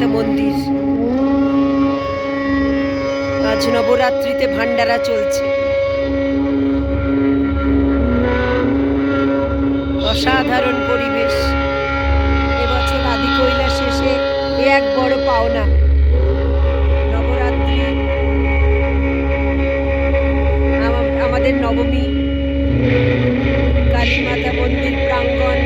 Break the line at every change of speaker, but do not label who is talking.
কালীমাতা মন্দির। আজ নবরাত্রিতে ভান্ডারা চলছে। অসাধারণ পরিবেশ। এবছর আদি কৈলাস শেষে এ এক বড় পাওনা। নবরাত্রি, আমাদের নবমী, কালীমাতা মন্দির প্রাঙ্গণ।